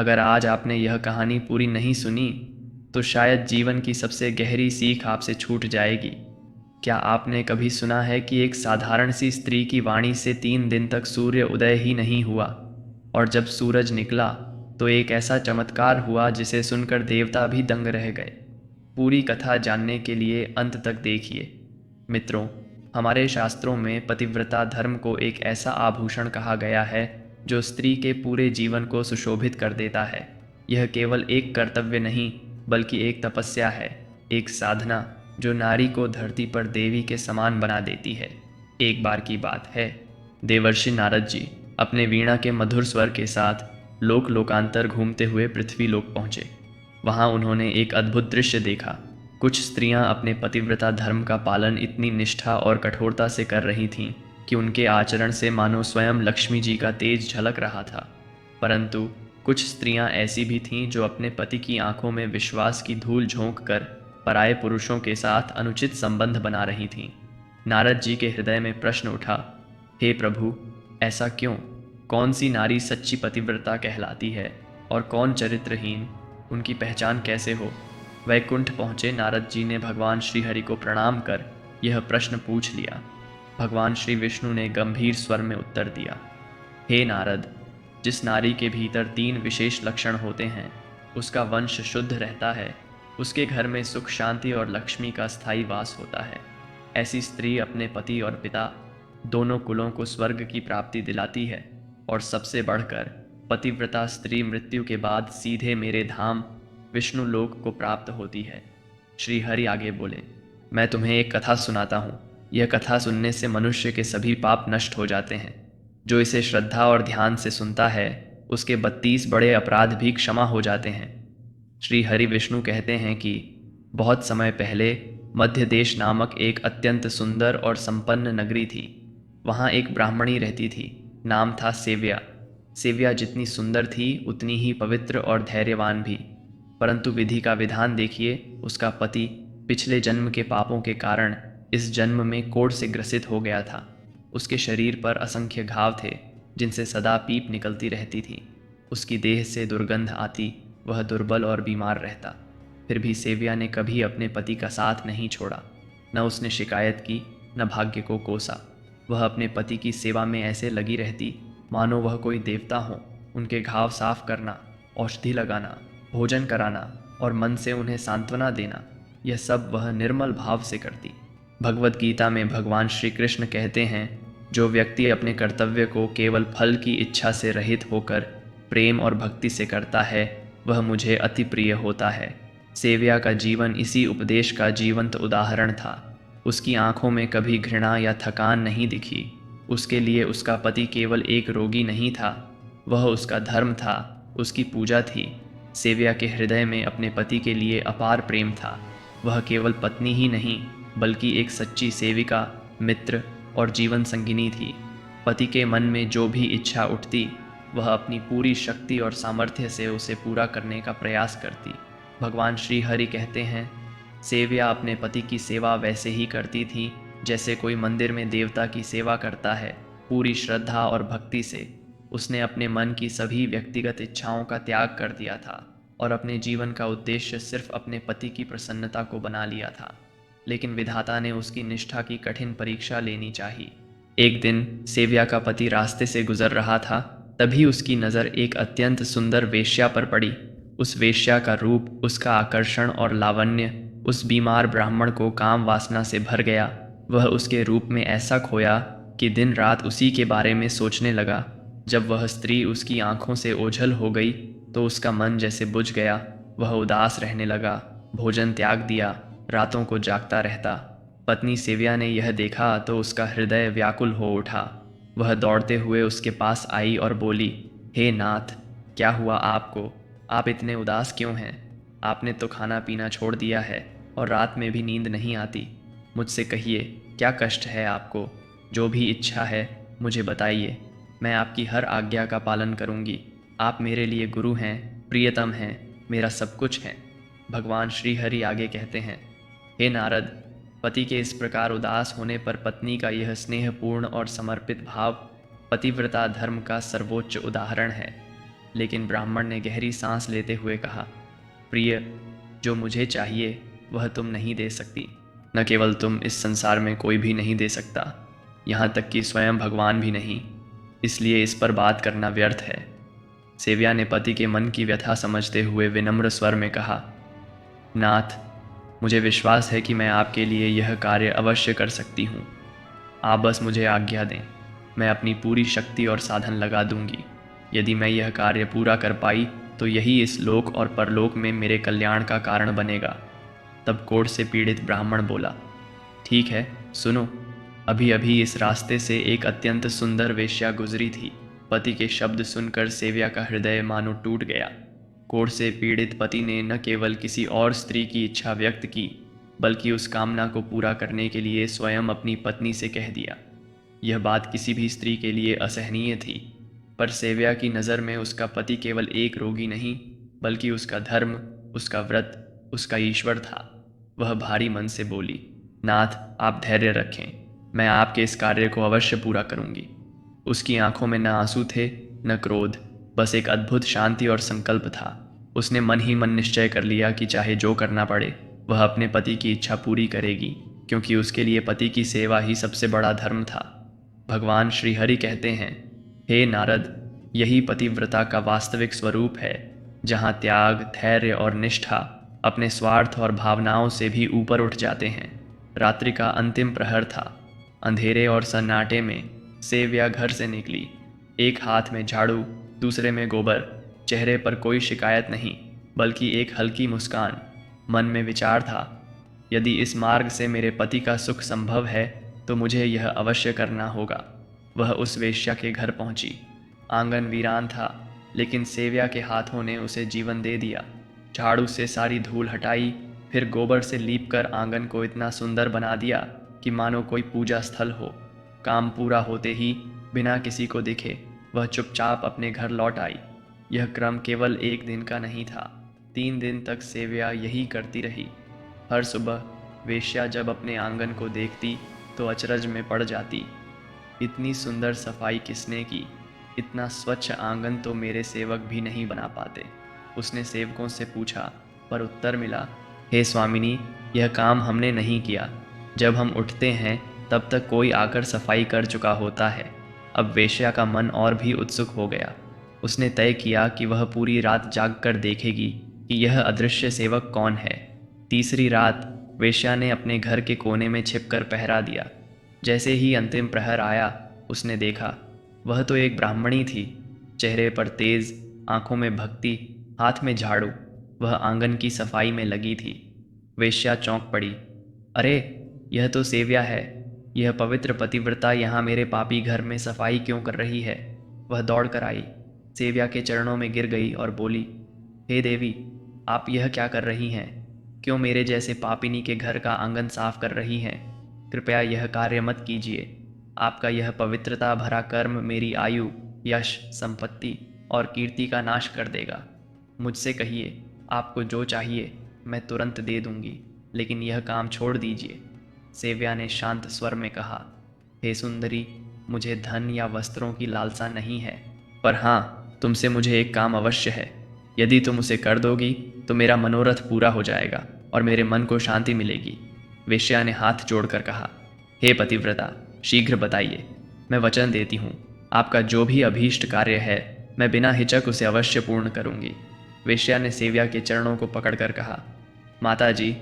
अगर आज आपने यह कहानी पूरी नहीं सुनी तो शायद जीवन की सबसे गहरी सीख आपसे छूट जाएगी। क्या आपने कभी सुना है कि एक साधारण सी स्त्री की वाणी से 3 दिन तक सूर्य उदय ही नहीं हुआ, और जब सूरज निकला तो एक ऐसा चमत्कार हुआ जिसे सुनकर देवता भी दंग रह गए। पूरी कथा जानने के लिए अंत तक देखिए। मित्रों, हमारे शास्त्रों में पतिव्रता धर्म को एक ऐसा आभूषण कहा गया है जो स्त्री के पूरे जीवन को सुशोभित कर देता है। यह केवल एक कर्तव्य नहीं, बल्कि एक तपस्या है, एक साधना जो नारी को धरती पर देवी के समान बना देती है। एक बार की बात है, देवर्षि नारद जी अपने वीणा के मधुर स्वर के साथ लोक लोकांतर घूमते हुए पृथ्वी लोक पहुंचे। वहां उन्होंने एक अद्भुत दृश्य देखा। कुछ स्त्रियां अपने पतिव्रता धर्म का पालन इतनी निष्ठा और कठोरता से कर रही थीं कि उनके आचरण से मानो स्वयं लक्ष्मी जी का तेज झलक रहा था। परंतु कुछ स्त्रियां ऐसी भी थीं जो अपने पति की आंखों में विश्वास की धूल झोंक कर पराये पुरुषों के साथ अनुचित संबंध बना रही थीं। नारद जी के हृदय में प्रश्न उठा, हे प्रभु, ऐसा क्यों? कौन सी नारी सच्ची पतिव्रता कहलाती है और कौन चरित्रहीन? उनकी पहचान कैसे हो? वैकुंठ पहुंचे नारद जी ने भगवान श्रीहरि को प्रणाम कर यह प्रश्न पूछ लिया। भगवान श्री विष्णु ने गंभीर स्वर में उत्तर दिया, हे नारद, जिस नारी के भीतर 3 विशेष लक्षण होते हैं उसका वंश शुद्ध रहता है, उसके घर में सुख शांति और लक्ष्मी का स्थायी वास होता है। ऐसी स्त्री अपने पति और पिता दोनों कुलों को स्वर्ग की प्राप्ति दिलाती है, और सबसे बढ़कर पतिव्रता स्त्री मृत्यु के बाद सीधे मेरे धाम विष्णु लोक को प्राप्त होती है। श्री हरि आगे बोले, मैं तुम्हें एक कथा सुनाता हूँ। यह कथा सुनने से मनुष्य के सभी पाप नष्ट हो जाते हैं। जो इसे श्रद्धा और ध्यान से सुनता है उसके 32 बड़े अपराध भी क्षमा हो जाते हैं। श्री हरि विष्णु कहते हैं कि बहुत समय पहले मध्य देश नामक एक अत्यंत सुंदर और संपन्न नगरी थी। वहाँ एक ब्राह्मणी रहती थी। नाम था सेव्या। सेव्या जितनी सुंदर थी उतनी ही पवित्र और धैर्यवान भी। परंतु विधि का विधान देखिए, उसका पति पिछले जन्म के पापों के कारण इस जन्म में कोढ़ से ग्रसित हो गया था। उसके शरीर पर असंख्य घाव थे जिनसे सदा पीप निकलती रहती थी। उसकी देह से दुर्गंध आती, वह दुर्बल और बीमार रहता। फिर भी सेव्या ने कभी अपने पति का साथ नहीं छोड़ा। न उसने शिकायत की, न भाग्य को कोसा। वह अपने पति की सेवा में ऐसे लगी रहती मानो वह कोई देवता हो। उनके घाव साफ करना, औषधि लगाना, भोजन कराना और मन से उन्हें सांत्वना देना, यह सब वह निर्मल भाव से करती। भगवत गीता में भगवान श्री कृष्ण कहते हैं, जो व्यक्ति अपने कर्तव्य को केवल फल की इच्छा से रहित होकर प्रेम और भक्ति से करता है वह मुझे अति प्रिय होता है। सेव्या का जीवन इसी उपदेश का जीवंत उदाहरण था। उसकी आंखों में कभी घृणा या थकान नहीं दिखी। उसके लिए उसका पति केवल एक रोगी नहीं था, वह उसका धर्म था, उसकी पूजा थी। सेव्या के हृदय में अपने पति के लिए अपार प्रेम था। वह केवल पत्नी ही नहीं बल्कि एक सच्ची सेविका, मित्र और जीवन संगिनी थी। पति के मन में जो भी इच्छा उठती वह अपनी पूरी शक्ति और सामर्थ्य से उसे पूरा करने का प्रयास करती। भगवान श्री हरि कहते हैं, सेव्या अपने पति की सेवा वैसे ही करती थी जैसे कोई मंदिर में देवता की सेवा करता है, पूरी श्रद्धा और भक्ति से। उसने अपने मन की सभी व्यक्तिगत इच्छाओं का त्याग कर दिया था और अपने जीवन का उद्देश्य सिर्फ अपने पति की प्रसन्नता को बना लिया था। लेकिन विधाता ने उसकी निष्ठा की कठिन परीक्षा लेनी चाहिए। एक दिन सेव्या का पति रास्ते से गुजर रहा था, तभी उसकी नज़र एक अत्यंत सुंदर वेश्या पर पड़ी। उस वेश्या का रूप, उसका आकर्षण और लावण्य उस बीमार ब्राह्मण को काम वासना से भर गया। वह उसके रूप में ऐसा खोया कि दिन रात उसी के बारे में सोचने लगा। जब वह स्त्री उसकी आंखों से ओझल हो गई तो उसका मन जैसे बुझ गया। वह उदास रहने लगा, भोजन त्याग दिया, रातों को जागता रहता। पत्नी सेव्या ने यह देखा तो उसका हृदय व्याकुल हो उठा। वह दौड़ते हुए उसके पास आई और बोली, हे नाथ, क्या हुआ आपको? आप इतने उदास क्यों हैं? आपने तो खाना पीना छोड़ दिया है और रात में भी नींद नहीं आती। मुझसे कहिए, क्या कष्ट है आपको? जो भी इच्छा है मुझे बताइए, मैं आपकी हर आज्ञा का पालन करूंगी। आप मेरे लिए गुरु हैं, प्रियतम हैं, मेरा सब कुछ हैं। भगवान श्री हरि आगे कहते हैं, हे नारद, पति के इस प्रकार उदास होने पर पत्नी का यह स्नेहपूर्ण और समर्पित भाव पतिव्रता धर्म का सर्वोच्च उदाहरण है। लेकिन ब्राह्मण ने गहरी सांस लेते हुए कहा, प्रिय, जो मुझे चाहिए वह तुम नहीं दे सकती। न केवल तुम, इस संसार में कोई भी नहीं दे सकता, यहाँ तक कि स्वयं भगवान भी नहीं। इसलिए इस पर बात करना व्यर्थ है। सेव्या ने पति के मन की व्यथा समझते हुए विनम्र स्वर में कहा, नाथ, मुझे विश्वास है कि मैं आपके लिए यह कार्य अवश्य कर सकती हूँ। आप बस मुझे आज्ञा दें, मैं अपनी पूरी शक्ति और साधन लगा दूंगी। यदि मैं यह कार्य पूरा कर पाई तो यही इस लोक और परलोक में मेरे कल्याण का कारण बनेगा। तब कोढ़ से पीड़ित ब्राह्मण बोला, ठीक है, सुनो। अभी अभी इस रास्ते से एक अत्यंत सुंदर वेश्या गुजरी थी। पति के शब्द सुनकर सेव्या का हृदय मानो टूट गया। कोढ़ से पीड़ित पति ने न केवल किसी और स्त्री की इच्छा व्यक्त की, बल्कि उस कामना को पूरा करने के लिए स्वयं अपनी पत्नी से कह दिया। यह बात किसी भी स्त्री के लिए असहनीय थी, पर सेव्या की नज़र में उसका पति केवल एक रोगी नहीं, बल्कि उसका धर्म, उसका व्रत, उसका ईश्वर था। वह भारी मन से बोली, नाथ, आप धैर्य रखें, मैं आपके इस कार्य को अवश्य पूरा करूंगी। उसकी आंखों में न आंसू थे, न क्रोध, बस एक अद्भुत शांति और संकल्प था। उसने मन ही मन निश्चय कर लिया कि चाहे जो करना पड़े, वह अपने पति की इच्छा पूरी करेगी, क्योंकि उसके लिए पति की सेवा ही सबसे बड़ा धर्म था। भगवान श्री हरि कहते हैं, हे नारद, यही पतिव्रता का वास्तविक स्वरूप है, जहाँ त्याग, धैर्य और निष्ठा अपने स्वार्थ और भावनाओं से भी ऊपर उठ जाते हैं। रात्रि का अंतिम प्रहर था। अंधेरे और सन्नाटे में सेव्या घर से निकली। एक हाथ में झाड़ू, दूसरे में गोबर। चेहरे पर कोई शिकायत नहीं, बल्कि एक हल्की मुस्कान। मन में विचार था, यदि इस मार्ग से मेरे पति का सुख संभव है तो मुझे यह अवश्य करना होगा। वह उस वेश्या के घर पहुंची। आंगन वीरान था, लेकिन सेव्या के हाथों ने उसे जीवन दे दिया। झाड़ू से सारी धूल हटाई, फिर गोबर से लीपकर आंगन को इतना सुंदर बना दिया कि मानो कोई पूजा स्थल हो। काम पूरा होते ही, बिना किसी को दिखे, वह चुपचाप अपने घर लौट आई। यह क्रम केवल एक दिन का नहीं था, 3 दिन तक सेव्या यही करती रही। हर सुबह वेश्या जब अपने आंगन को देखती तो अचरज में पड़ जाती। इतनी सुंदर सफाई किसने की? इतना स्वच्छ आंगन तो मेरे सेवक भी नहीं बना पाते। उसने सेवकों से पूछा, पर उत्तर मिला, हे स्वामिनी, यह काम हमने नहीं किया। जब हम उठते हैं तब तक कोई आकर सफाई कर चुका होता है। अब वेश्या का मन और भी उत्सुक हो गया। उसने तय किया कि वह पूरी रात जाग कर देखेगी कि यह अदृश्य सेवक कौन है। तीसरी रात वेश्या ने अपने घर के कोने में छिपकर पहरा दिया। जैसे ही अंतिम प्रहर आया, उसने देखा, वह तो एक ब्राह्मणी थी। चेहरे पर तेज, आंखों में भक्ति, हाथ में झाड़ू। वह आंगन की सफाई में लगी थी। वेश्या चौंक पड़ी। अरे, यह तो सेव्या है। यह पवित्र पतिव्रता यहाँ मेरे पापी घर में सफाई क्यों कर रही है? वह दौड़ कर आई, सेव्या के चरणों में गिर गई और बोली, हे देवी, आप यह क्या कर रही हैं? क्यों मेरे जैसे पापिनी के घर का आंगन साफ कर रही हैं? कृपया यह कार्य मत कीजिए। आपका यह पवित्रता भरा कर्म मेरी आयु, यश, संपत्ति और कीर्ति का नाश कर देगा। मुझसे कहिए, आपको जो चाहिए मैं तुरंत दे दूंगी, लेकिन यह काम छोड़ दीजिए। सेव्या ने शांत स्वर में कहा, हे सुंदरी, मुझे धन या वस्त्रों की लालसा नहीं है, पर हाँ, तुमसे मुझे एक काम अवश्य है। यदि तुम उसे कर दोगी तो मेरा मनोरथ पूरा हो जाएगा और मेरे मन को शांति मिलेगी। वेश्या ने हाथ जोड़कर कहा, हे पतिव्रता, शीघ्र बताइए, मैं वचन देती हूँ, आपका जो भी अभीष्ट कार्य है मैं बिना हिचक उसे अवश्य पूर्ण करूँगी। वेश्या ने सेव्या के चरणों को पकड़कर कहा, माता जी,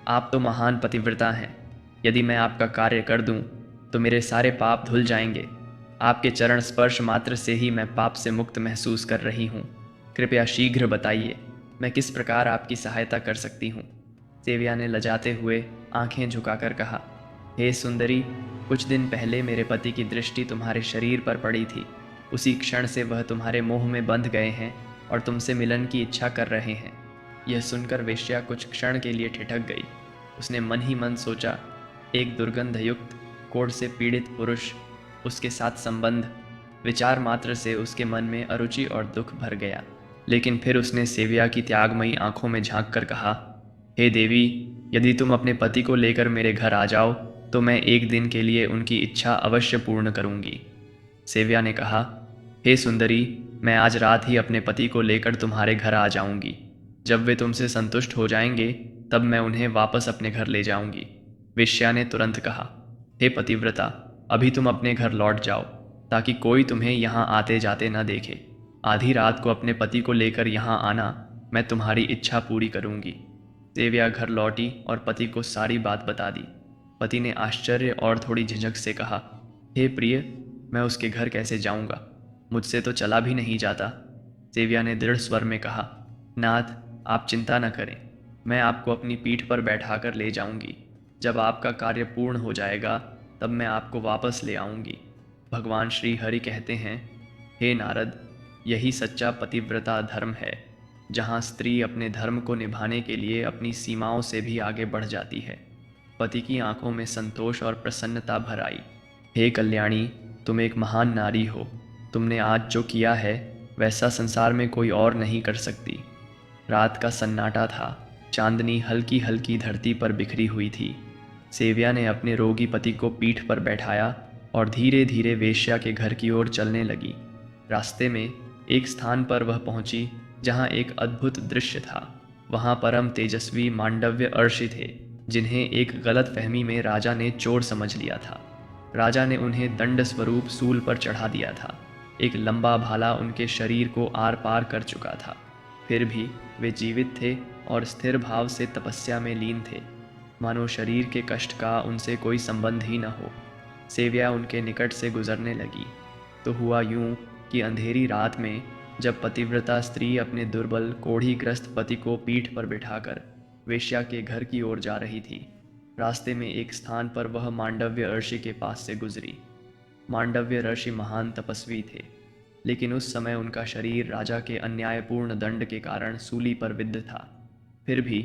आप तो महान पतिव्रता हैं। यदि मैं आपका कार्य कर दूं तो मेरे सारे पाप धुल जाएंगे। आपके चरण स्पर्श मात्र से ही मैं पाप से मुक्त महसूस कर रही हूँ। कृपया शीघ्र बताइए, मैं किस प्रकार आपकी सहायता कर सकती हूँ। सेव्या ने लजाते हुए आंखें झुकाकर कहा, हे सुंदरी, कुछ दिन पहले मेरे पति की दृष्टि तुम्हारे शरीर पर पड़ी थी। उसी क्षण से वह तुम्हारे मोह में बंध गए हैं और तुमसे मिलन की इच्छा कर रहे हैं। यह सुनकर वेश्या कुछ क्षण के लिए ठिठक गई। उसने मन ही मन सोचा, एक दुर्गंधयुक्त, कोढ़ से पीड़ित पुरुष, उसके साथ संबंध, विचार मात्र से उसके मन में अरुचि और दुख भर गया। लेकिन फिर उसने सेव्या की त्यागमयी आंखों में झांक कर कहा, हे देवी, यदि तुम अपने पति को लेकर मेरे घर आ जाओ तो मैं एक दिन के लिए उनकी इच्छा अवश्य पूर्ण करूंगी। सेव्या ने कहा, हे सुंदरी, मैं आज रात ही अपने पति को लेकर तुम्हारे घर आ जाऊंगी। जब वे तुमसे संतुष्ट हो जाएंगे तब मैं उन्हें वापस अपने घर ले जाऊंगी। वेश्या ने तुरंत कहा, हे पतिव्रता, अभी तुम अपने घर लौट जाओ, ताकि कोई तुम्हें यहाँ आते जाते न देखे। आधी रात को अपने पति को लेकर यहाँ आना, मैं तुम्हारी इच्छा पूरी करूंगी। देव्या घर लौटी और पति को सारी बात बता दी। पति ने आश्चर्य और थोड़ी झिझक से कहा, हे प्रिय, मैं उसके घर कैसे जाऊंगा? मुझसे तो चला भी नहीं जाता। देव्या ने दृढ़ स्वर में कहा, नाथ, आप चिंता न करें, मैं आपको अपनी पीठ पर बैठाकर ले जाऊंगी। जब आपका कार्य पूर्ण हो जाएगा तब मैं आपको वापस ले आऊंगी। भगवान श्री हरि कहते हैं, हे नारद, यही सच्चा पतिव्रता धर्म है, जहाँ स्त्री अपने धर्म को निभाने के लिए अपनी सीमाओं से भी आगे बढ़ जाती है। पति की आंखों में संतोष और प्रसन्नता भर आई। हे कल्याणी, तुम एक महान नारी हो। तुमने आज जो किया है वैसा संसार में कोई और नहीं कर सकती। रात का सन्नाटा था, चांदनी हल्की हल्की धरती पर बिखरी हुई थी। सेव्या ने अपने रोगी पति को पीठ पर बैठाया और धीरे धीरे वेश्या के घर की ओर चलने लगी। रास्ते में एक स्थान पर वह पहुंची जहां एक अद्भुत दृश्य था। वहां परम तेजस्वी मांडव्य अर्षि थे, जिन्हें एक गलत फहमी में राजा ने चोर समझ लिया था। राजा ने उन्हें दंड स्वरूप सूल पर चढ़ा दिया था। एक लंबा भाला उनके शरीर को आर पार कर चुका था, फिर भी वे जीवित थे और स्थिर भाव से तपस्या में लीन थे, मानो शरीर के कष्ट का उनसे कोई संबंध ही न हो। सेव्या उनके निकट से गुजरने लगी तो हुआ यूं कि अंधेरी रात में जब पतिव्रता स्त्री अपने दुर्बल कोढ़ीग्रस्त पति को पीठ पर बिठाकर वेश्या के घर की ओर जा रही थी, रास्ते में एक स्थान पर वह मांडव्य ऋषि के पास से गुजरी। मांडव्य ऋषि महान तपस्वी थे, लेकिन उस समय उनका शरीर राजा के अन्यायपूर्ण दंड के कारण सूली पर विद्ध था। फिर भी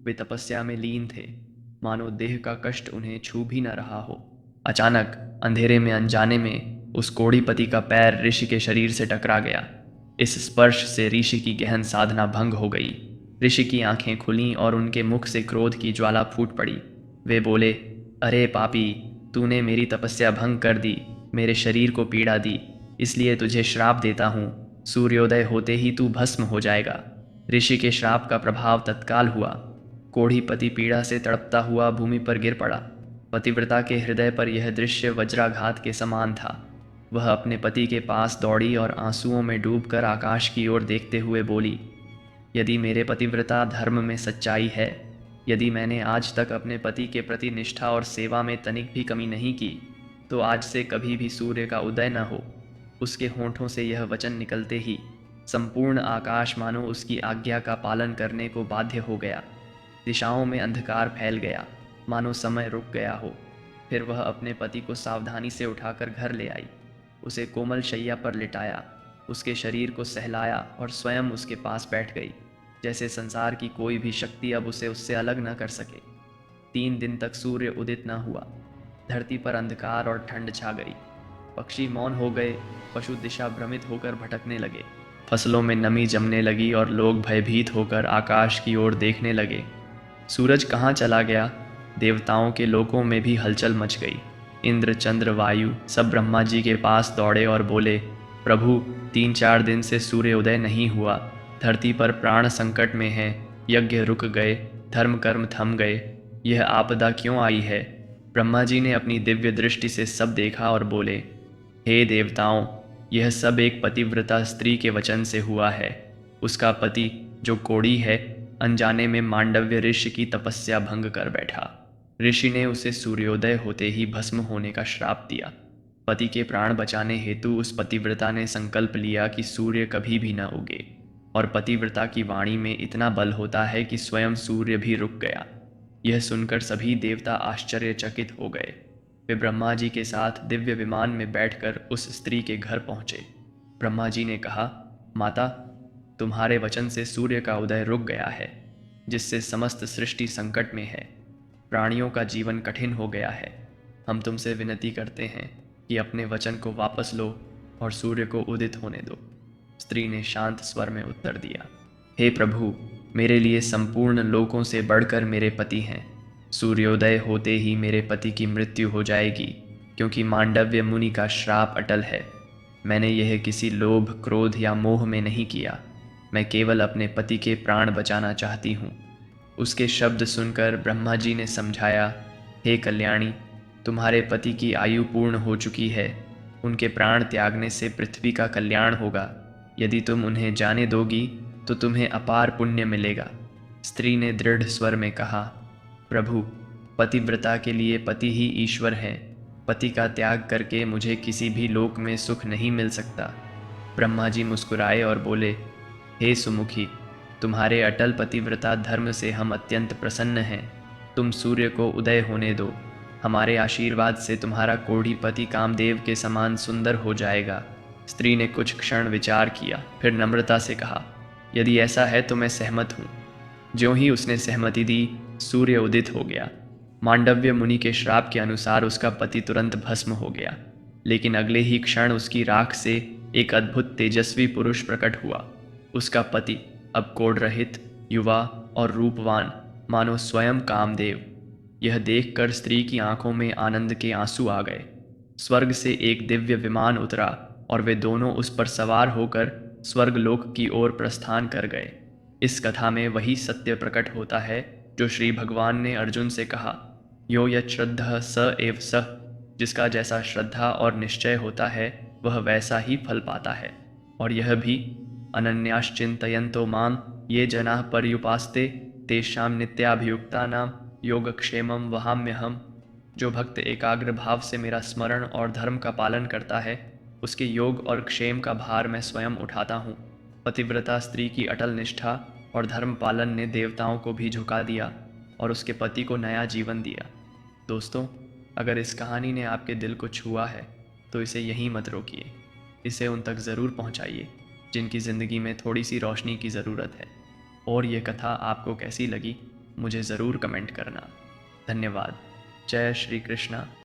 वे तपस्या में लीन थे, मानो देह का कष्ट उन्हें छू भी न रहा हो। अचानक अंधेरे में अनजाने में उस कोढ़ीपति का पैर ऋषि के शरीर से टकरा गया। इस स्पर्श से ऋषि की गहन साधना भंग हो गई। ऋषि की आंखें खुलीं और उनके मुख से क्रोध की ज्वाला फूट पड़ी। वे बोले, अरे पापी, तूने मेरी तपस्या भंग कर दी, मेरे शरीर को पीड़ा दी, इसलिए तुझे श्राप देता हूँ। सूर्योदय होते ही तू भस्म हो जाएगा। ऋषि के श्राप का प्रभाव तत्काल हुआ। कोढ़ीपति पीड़ा से तड़पता हुआ भूमि पर गिर पड़ा। पतिव्रता के हृदय पर यह दृश्य वज्राघात के समान था। वह अपने पति के पास दौड़ी और आंसुओं में डूबकर आकाश की ओर देखते हुए बोली, यदि मेरे पतिव्रता धर्म में सच्चाई है, यदि मैंने आज तक अपने पति के प्रति निष्ठा और सेवा में तनिक भी कमी नहीं की, तो आज से कभी भी सूर्य का उदय न हो। उसके होंठों से यह वचन निकलते ही संपूर्ण आकाश मानो उसकी आज्ञा का पालन करने को बाध्य हो गया। दिशाओं में अंधकार फैल गया, मानो समय रुक गया हो। फिर वह अपने पति को सावधानी से उठाकर घर ले आई, उसे कोमल शैया पर लिटाया, उसके शरीर को सहलाया और स्वयं उसके पास बैठ गई, जैसे संसार की कोई भी शक्ति अब उसे उससे अलग न कर सके। 3 दिन तक सूर्य उदित न हुआ। धरती पर अंधकार और ठंड छा गई। पक्षी मौन हो गए, पशु दिशा भ्रमित होकर भटकने लगे, फसलों में नमी जमने लगी और लोग भयभीत होकर आकाश की ओर देखने लगे। सूरज कहाँ चला गया? देवताओं के लोकों में भी हलचल मच गई। इंद्र, चंद्र, वायु सब ब्रह्मा जी के पास दौड़े और बोले, प्रभु, 3-4 दिन से सूर्य उदय नहीं हुआ, धरती पर प्राण संकट में है, यज्ञ रुक गए, धर्म कर्म थम गए, यह आपदा क्यों आई है? ब्रह्मा जी ने अपनी दिव्य दृष्टि से सब देखा और बोले, हे देवताओं, यह सब एक पतिव्रता स्त्री के वचन से हुआ है। उसका पति जो कोढ़ी है, अनजाने में मांडव्य ऋषि की तपस्या भंग कर बैठा। ऋषि ने उसे सूर्योदय होते ही भस्म होने का श्राप दिया। पति के प्राण बचाने हेतु उस पतिव्रता ने संकल्प लिया कि सूर्य कभी भी न उगे, और पतिव्रता की वाणी में इतना बल होता है कि स्वयं सूर्य भी रुक गया। यह सुनकर सभी देवता आश्चर्यचकित हो गए। वे ब्रह्मा जी के साथ दिव्य विमान में बैठकर उस स्त्री के घर पहुंचे। ब्रह्मा जी ने कहा, माता, तुम्हारे वचन से सूर्य का उदय रुक गया है, जिससे समस्त सृष्टि संकट में है। प्राणियों का जीवन कठिन हो गया है। हम तुमसे विनती करते हैं कि अपने वचन को वापस लो और सूर्य को उदित होने दो। स्त्री ने शांत स्वर में उत्तर दिया, हे प्रभु, मेरे लिए संपूर्ण लोकों से बढ़कर मेरे पति हैं। सूर्योदय होते ही मेरे पति की मृत्यु हो जाएगी, क्योंकि मांडव्य मुनि का श्राप अटल है। मैंने यह किसी लोभ, क्रोध या मोह में नहीं किया। मैं केवल अपने पति के प्राण बचाना चाहती हूँ। उसके शब्द सुनकर ब्रह्मा जी ने समझाया, हे कल्याणी, तुम्हारे पति की आयु पूर्ण हो चुकी है। उनके प्राण त्यागने से पृथ्वी का कल्याण होगा। यदि तुम उन्हें जाने दोगी तो तुम्हें अपार पुण्य मिलेगा। स्त्री ने दृढ़ स्वर में कहा, प्रभु, पतिव्रता के लिए पति ही ईश्वर है। पति का त्याग करके मुझे किसी भी लोक में सुख नहीं मिल सकता। ब्रह्मा जी मुस्कुराए और बोले, हे सुमुखी, तुम्हारे अटल पतिव्रता धर्म से हम अत्यंत प्रसन्न हैं। तुम सूर्य को उदय होने दो। हमारे आशीर्वाद से तुम्हारा कोढ़ीपति कामदेव के समान सुंदर हो जाएगा। स्त्री ने कुछ क्षण विचार किया, फिर नम्रता से कहा, यदि ऐसा है तो मैं सहमत हूँ। ज्यों ही उसने सहमति दी, सूर्य उदित हो गया। मांडव्य मुनि के श्राप के अनुसार उसका पति तुरंत भस्म हो गया, लेकिन अगले ही क्षण उसकी राख से एक अद्भुत तेजस्वी पुरुष प्रकट हुआ। उसका पति अब कोढ़ रहित, युवा और रूपवान, मानो स्वयं कामदेव। यह देखकर स्त्री की आंखों में आनंद के आंसू आ गए। स्वर्ग से एक दिव्य विमान उतरा और वे दोनों उस पर सवार होकर स्वर्गलोक की ओर प्रस्थान कर गए। इस कथा में वही सत्य प्रकट होता है जो श्री भगवान ने अर्जुन से कहा, यो यत् श्रद्धः स एव सः। जिसका जैसा श्रद्धा और निश्चय होता है वह वैसा ही फल पाता है। और यह भी, अनन्याश्चिन्तयन्तो मां ये जनाः पर्युपास्ते तेषां नित्याभियुक्तानां योगक्षेमं वहाम्यहम्। जो भक्त एकाग्र भाव से मेरा स्मरण और धर्म का पालन करता है, उसके योग और क्षेम का भार मैं स्वयं उठाता हूँ। पतिव्रता स्त्री की अटल निष्ठा और धर्म पालन ने देवताओं को भी झुका दिया और उसके पति को नया जीवन दिया। दोस्तों, अगर इस कहानी ने आपके दिल को छुआ है तो इसे यहीं मत रोकिए। इसे उन तक ज़रूर पहुंचाइए जिनकी ज़िंदगी में थोड़ी सी रोशनी की ज़रूरत है। और ये कथा आपको कैसी लगी मुझे ज़रूर कमेंट करना। धन्यवाद। जय श्री कृष्णा।